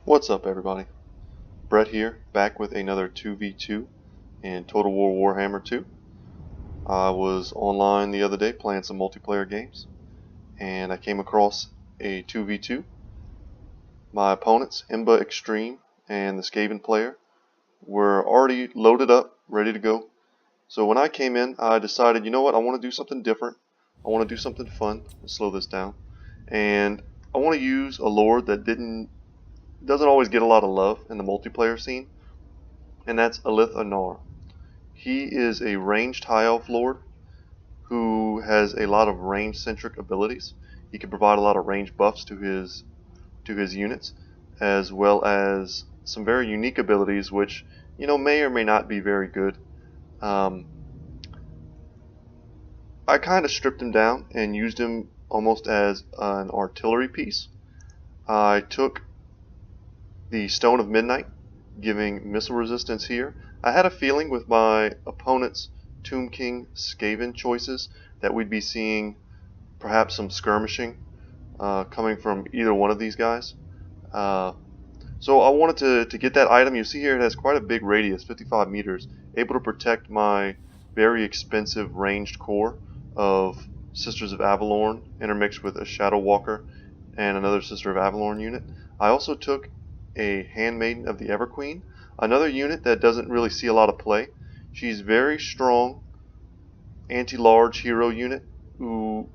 What's up, everybody? Brett here, back with another 2v2 in Total War Warhammer 2. I was online the other day playing some multiplayer games, and I came across a 2v2. My opponents, Imba Extreme and the Skaven player, were already loaded up, ready to go. So when I came in, I decided, you know what, I want to do something different. I want to do something fun. Let's slow this down. And I want to use a lord that doesn't always get a lot of love in the multiplayer scene, and that's Anar. He is a ranged High Elf Lord who has a lot of range-centric abilities. He can provide a lot of range buffs to his units, as well as some very unique abilities which, may or may not be very good. I kind of stripped him down and used him almost as an artillery piece. I took the Stone of Midnight, giving missile resistance here. I had a feeling with my opponent's Tomb King Skaven choices that we'd be seeing perhaps some skirmishing coming from either one of these guys. So I wanted to get that item. You see here it has quite a big radius, 55 meters, able to protect my very expensive ranged core of Sisters of Avalorn intermixed with a Shadow Walker and another Sister of Avalorn unit. I also took a Handmaiden of the Everqueen, another unit that doesn't really see a lot of play. She's very strong, anti-large hero unit whose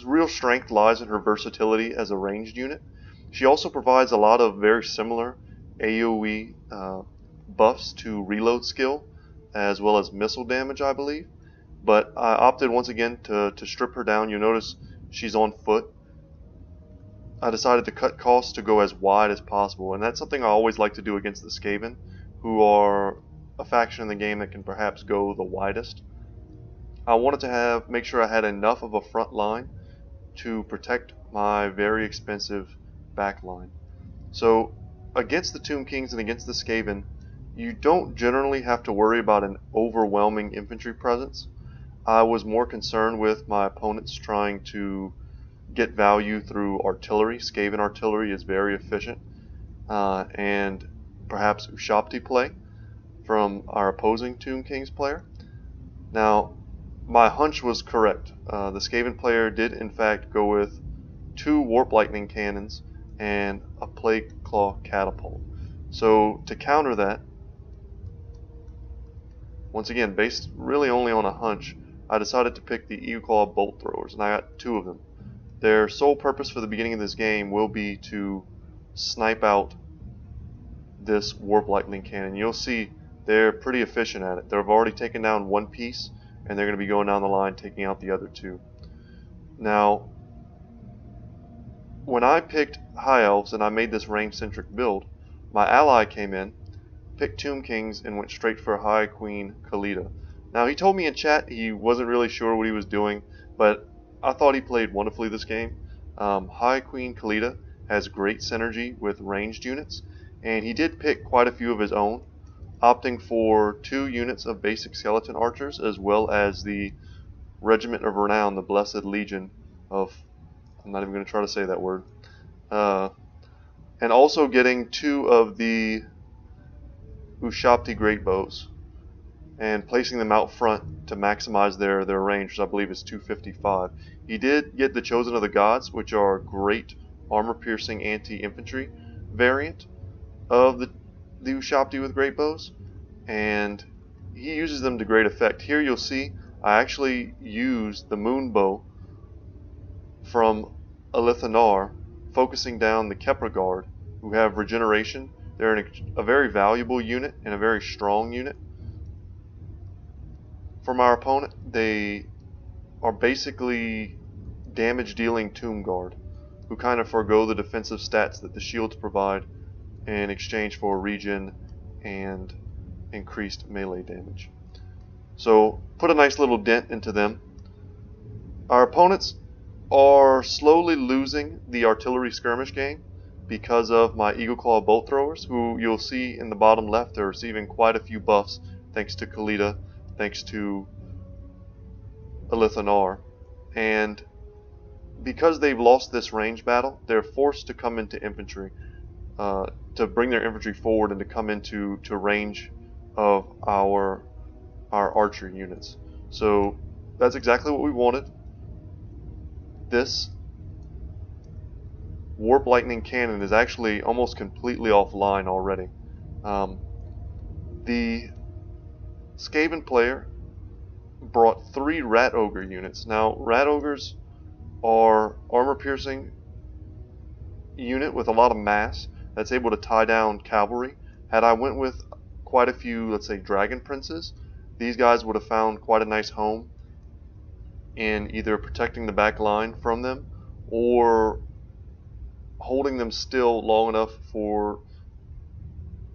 real strength lies in her versatility as a ranged unit. She also provides a lot of very similar AoE buffs to reload skill as well as missile damage, I believe. But I opted once again to strip her down. You'll notice she's on foot. I decided to cut costs to go as wide as possible, and that's something I always like to do against the Skaven, who are a faction in the game that can perhaps go the widest. I wanted to make sure I had enough of a front line to protect my very expensive back line. So against the Tomb Kings and against the Skaven, you don't generally have to worry about an overwhelming infantry presence. I was more concerned with my opponents trying to get value through artillery. Skaven artillery is very efficient, and perhaps Ushapti play from our opposing Tomb Kings player. Now, my hunch was correct. The Skaven player did in fact go with 2 Warp Lightning cannons and a Plague Claw catapult. So to counter that, once again based really only on a hunch, I decided to pick the Eagle Claw bolt throwers, and I got 2 of them. Their sole purpose for the beginning of this game will be to snipe out this Warp Lightning cannon. You'll see they're pretty efficient at it. They've already taken down 1 piece, and they're going to be going down the line taking out the other 2. Now, when I picked High Elves and I made this range-centric build, my ally came in, picked Tomb Kings, and went straight for High Queen Khalida. Now, he told me in chat he wasn't really sure what he was doing, but I thought he played wonderfully this game. High Queen Khalida has great synergy with ranged units, and he did pick quite a few of his own, opting for 2 units of basic skeleton archers as well as the Regiment of Renown, the Blessed Legion of... I'm not even going to try to say that word. And also getting 2 of the Ushapti Great Bows and placing them out front to maximize their range, which I believe is 255. He did get the Chosen of the Gods, which are great armor-piercing anti-infantry variant of the Ushapti with Great Bows, and he uses them to great effect. Here you'll see I actually used the Moon Bow from Anar, focusing down the Kepra Guard, who have regeneration. They're a very valuable unit and a very strong unit. From our opponent, they are basically damage-dealing Tomb Guard, who kind of forego the defensive stats that the shields provide in exchange for regen and increased melee damage. So, put a nice little dent into them. Our opponents are slowly losing the artillery skirmish game because of my Eagle Claw bolt throwers, who you'll see in the bottom left are receiving quite a few buffs thanks to Khalida, thanks to Anar, and because they've lost this range battle, they're forced to come into infantry. to bring their infantry forward and to come into range of our archer units. So that's exactly what we wanted. This Warp Lightning Cannon is actually almost completely offline already. The Skaven player brought 3 Rat Ogre units. Now, Rat Ogres are armor-piercing unit with a lot of mass that's able to tie down cavalry. Had I went with quite a few, let's say, Dragon Princes, these guys would have found quite a nice home in either protecting the back line from them or holding them still long enough for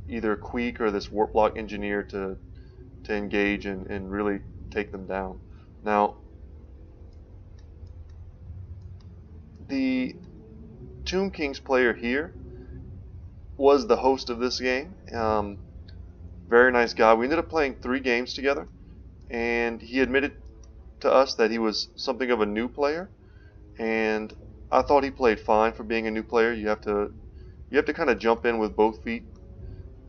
either Queek or this Warp Block Engineer to engage and really take them down. Now, the Tomb Kings player here was the host of this game. Very nice guy. We ended up playing 3 games together, and he admitted to us that he was something of a new player, and I thought he played fine for being a new player. You have to kind of jump in with both feet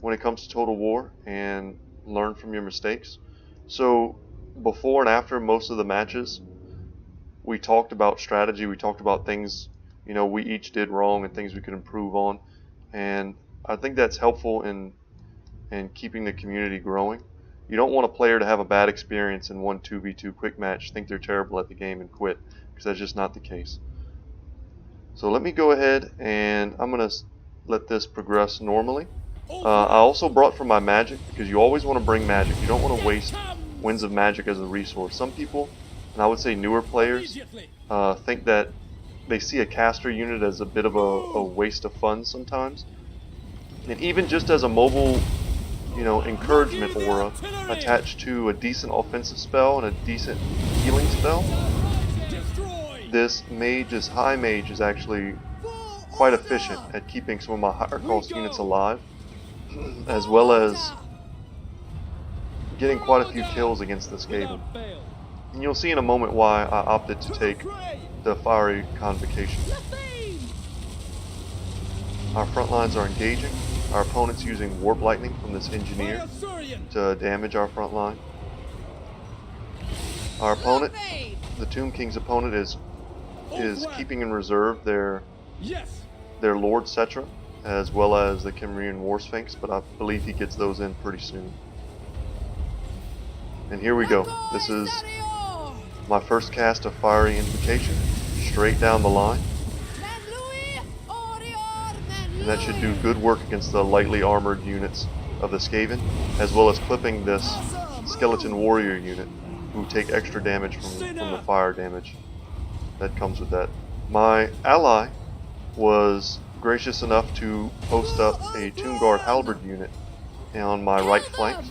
when it comes to Total War and learn from your mistakes. So before and after most of the matches, we talked about strategy. We talked about things, you know, we each did wrong and things we could improve on, and I think that's helpful in keeping the community growing. You don't want a player to have a bad experience in one 2v2 quick match, think they're terrible at the game and quit, because that's just not the case. So let me go ahead and I'm going to let this progress normally. I also brought from my magic, because you always want to bring magic. You don't want to waste Winds of Magic as a resource. Some people, and I would say newer players, think that they see a caster unit as a bit of a waste of funds sometimes. And even just as a mobile, you know, encouragement aura attached to a decent offensive spell and a decent healing spell, this High Mage is actually quite efficient at keeping some of my higher cost units alive, as well as getting quite a few kills against the Skaven. And you'll see in a moment why I opted to take the Fiery Convocation. Our front lines are engaging. Our opponent's using Warp Lightning from this Engineer to damage our front line. Our opponent, the Tomb King's opponent, is keeping in reserve their Lord Cetra, as well as the Cimmerian War Sphinx, but I believe he gets those in pretty soon. And here we go. This is my first cast of Fiery Invocation, straight down the line. And that should do good work against the lightly armored units of the Skaven, as well as clipping this Skeleton Warrior unit, who take extra damage from the fire damage that comes with that. My ally was gracious enough to post up a Tomb Guard Halberd unit on my right flank.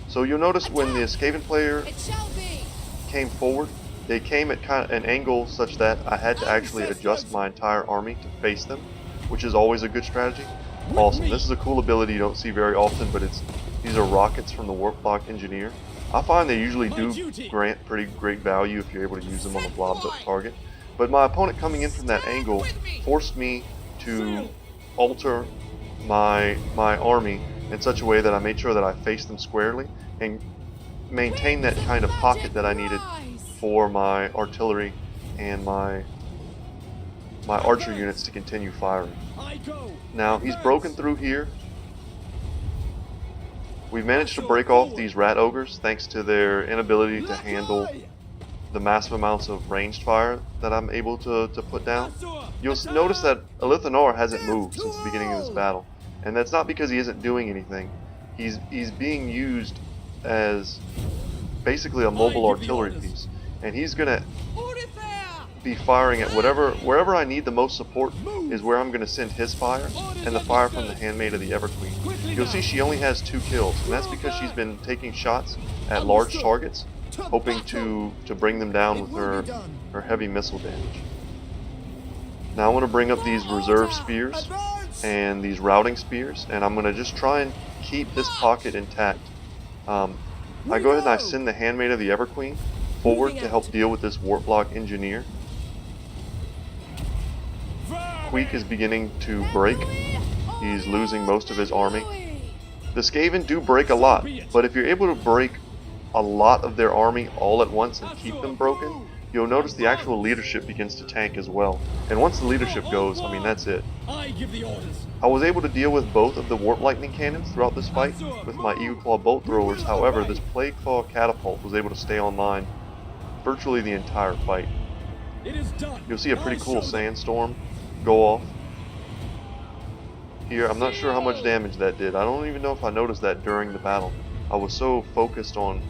So you'll notice when the Skaven player came forward, they came at kind of an angle such that I had to actually adjust my entire army to face them, which is always a good strategy. Awesome. This is a cool ability you don't see very often, but these are rockets from the Warp Block Engineer. I find they usually do grant pretty great value if you're able to use them on a blobbed up target. But my opponent coming in from that angle forced me to alter my army in such a way that I made sure that I faced them squarely and maintain that kind of pocket that I needed for my artillery and my archer units to continue firing. Now he's broken through here. We've managed to break off these Rat Ogres thanks to their inability to handle the massive amounts of ranged fire that I'm able to put down. You'll notice that Elithanar hasn't moved since the beginning of this battle, and that's not because he isn't doing anything. He's being used as basically a mobile artillery piece, and he's gonna be firing at wherever I need the most support is where I'm going to send his fire and the fire from the Handmaid of the Everqueen. You'll see she only has 2 kills, and that's because she's been taking shots at large targets, hoping to bring them down with her heavy missile damage. Now I want to bring up these reserve spears and these routing spears, and I'm going to just try and keep this pocket intact. I go ahead and I send the Handmaid of the Everqueen forward to help deal with this Warp Block Engineer. Queek is beginning to break, He's losing most of his army. The Skaven do break a lot, but if you're able to break a lot of their army all at once and keep them broken, you'll notice the actual leadership begins to tank as well. And once the leadership goes, I mean, that's it. I was able to deal with both of the Warp Lightning Cannons throughout this fight with my Eagle Claw Bolt Throwers. However, this Plague Claw Catapult was able to stay online virtually the entire fight. You'll see a pretty cool sandstorm go off here. I'm not sure how much damage that did. I don't even know if I noticed that during the battle. I was so focused on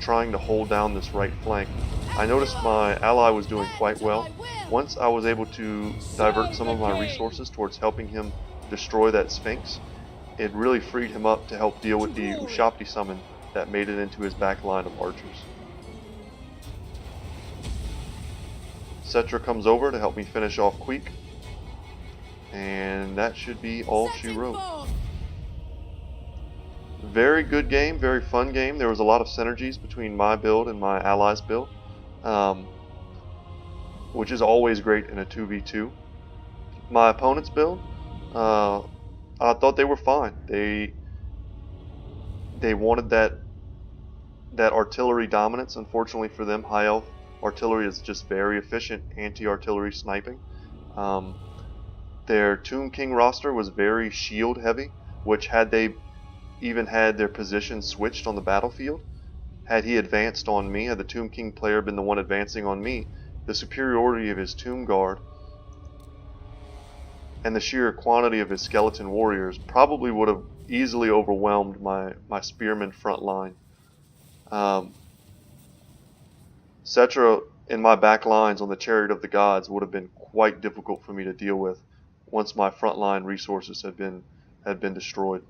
trying to hold down this right flank. I noticed my ally was doing quite well. Once I was able to divert some of my resources towards helping him destroy that Sphinx, it really freed him up to help deal with the Ushapti summon that made it into his back line of archers. Cetra comes over to help me finish off Queek, and that should be all she wrote. Very good game, very fun game. There was a lot of synergies between my build and my allies' build, which is always great in a 2v2. My opponent's build, I thought they were fine. They wanted that artillery dominance. Unfortunately for them, High Elf artillery is just very efficient anti-artillery sniping. Their Tomb King roster was very shield heavy, which had they even had their position switched on the battlefield, had he advanced on me, had the Tomb King player been the one advancing on me, the superiority of his Tomb Guard and the sheer quantity of his skeleton warriors probably would have easily overwhelmed my spearman front line. Cetra in my back lines on the Chariot of the Gods would have been quite difficult for me to deal with once my frontline resources had been destroyed.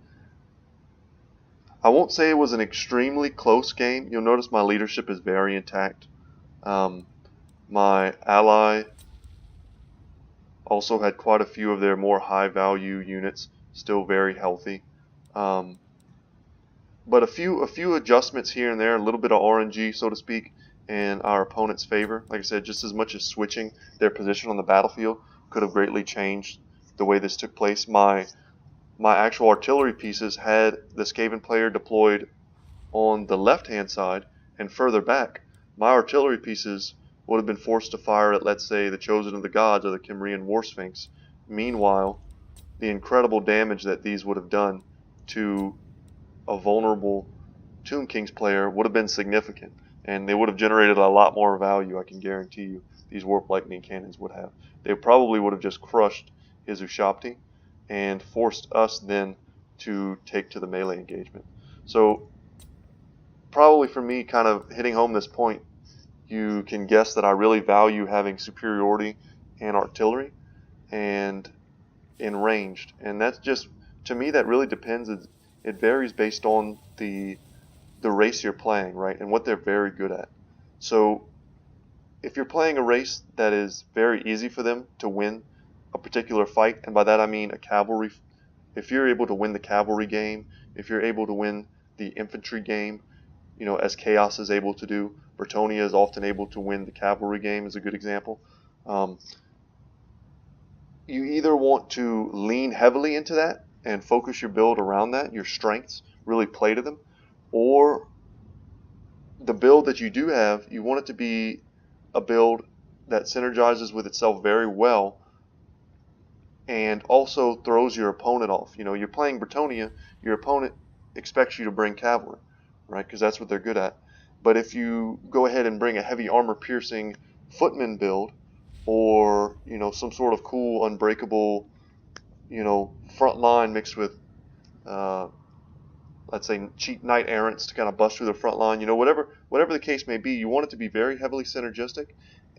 I won't say it was an extremely close game. You'll notice my leadership is very intact. My ally also had quite a few of their more high value units still very healthy. But a few adjustments here and there, a little bit of RNG, so to speak, in our opponent's favor. Like I said, just as much as switching their position on the battlefield could have greatly changed the way this took place. My actual artillery pieces had the Skaven player deployed on the left-hand side and further back. My artillery pieces would have been forced to fire at, let's say, the Chosen of the Gods or the Kimrian War Sphinx. Meanwhile, the incredible damage that these would have done to a vulnerable Tomb King's player would have been significant, and they would have generated a lot more value, I can guarantee you, these Warp Lightning Cannons would have. They probably would have just crushed his Ushapti and forced us then to take to the melee engagement. So probably for me, kind of hitting home this point, you can guess that I really value having superiority in artillery and in ranged. And that's just, to me, that really depends. It varies based on the race you're playing, right, and what they're very good at. So if you're playing a race that is very easy for them to win a particular fight, and by that I mean a cavalry, if you're able to win the cavalry game, if you're able to win the infantry game, you know, as Chaos is able to do, Bretonnia is often able to win the cavalry game, is a good example. You either want to lean heavily into that and focus your build around that, your strengths, really play to them, or the build that you do have, you want it to be a build that synergizes with itself very well and also throws your opponent off. You know, you're playing Bretonnia, your opponent expects you to bring cavalry, right, because that's what they're good at. But if you go ahead and bring a heavy armor-piercing footman build, or, you know, some sort of cool, unbreakable, you know, front line mixed with, let's say, cheap knight errants to kind of bust through the front line, you know, whatever the case may be, you want it to be very heavily synergistic,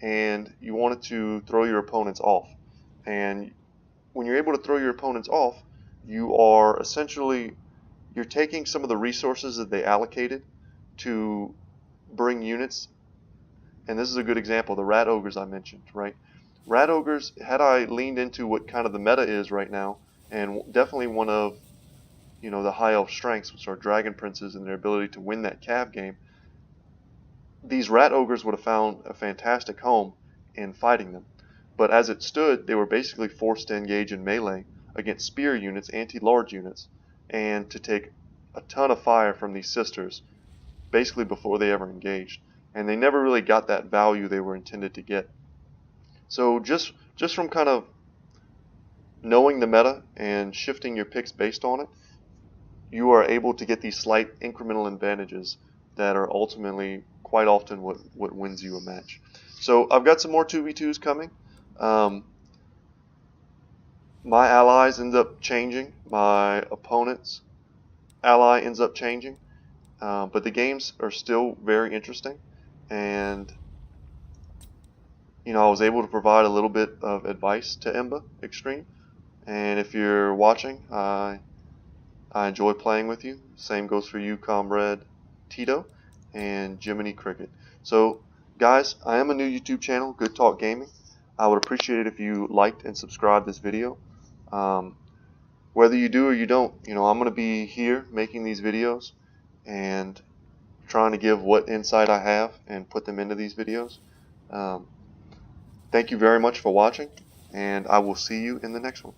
and you want it to throw your opponents off. And when you're able to throw your opponents off, you are essentially, you're taking some of the resources that they allocated to bring units, and this is a good example, the Rat Ogres I mentioned, right? Rat Ogres, had I leaned into what kind of the meta is right now, and definitely one of, you know, the High Elf strengths, which are Dragon Princes and their ability to win that cav game, these Rat Ogres would have found a fantastic home in fighting them. But as it stood, they were basically forced to engage in melee against spear units, anti-large units, and to take a ton of fire from these sisters basically before they ever engaged. And they never really got that value they were intended to get. So just from kind of knowing the meta and shifting your picks based on it, you are able to get these slight incremental advantages that are ultimately quite often what wins you a match. So I've got some more 2v2s coming. My allies end up changing. My opponent's ally ends up changing. But the games are still very interesting. And I was able to provide a little bit of advice to Emba Extreme. And if you're watching, I enjoy playing with you. Same goes for you, comrade Tito and Jiminy Cricket. So, guys, I am a new YouTube channel, Good Talk Gaming. I would appreciate it if you liked and subscribed this video. Whether you do or you don't, I'm going to be here making these videos and trying to give what insight I have and put them into these videos. Thank you very much for watching, and I will see you in the next one.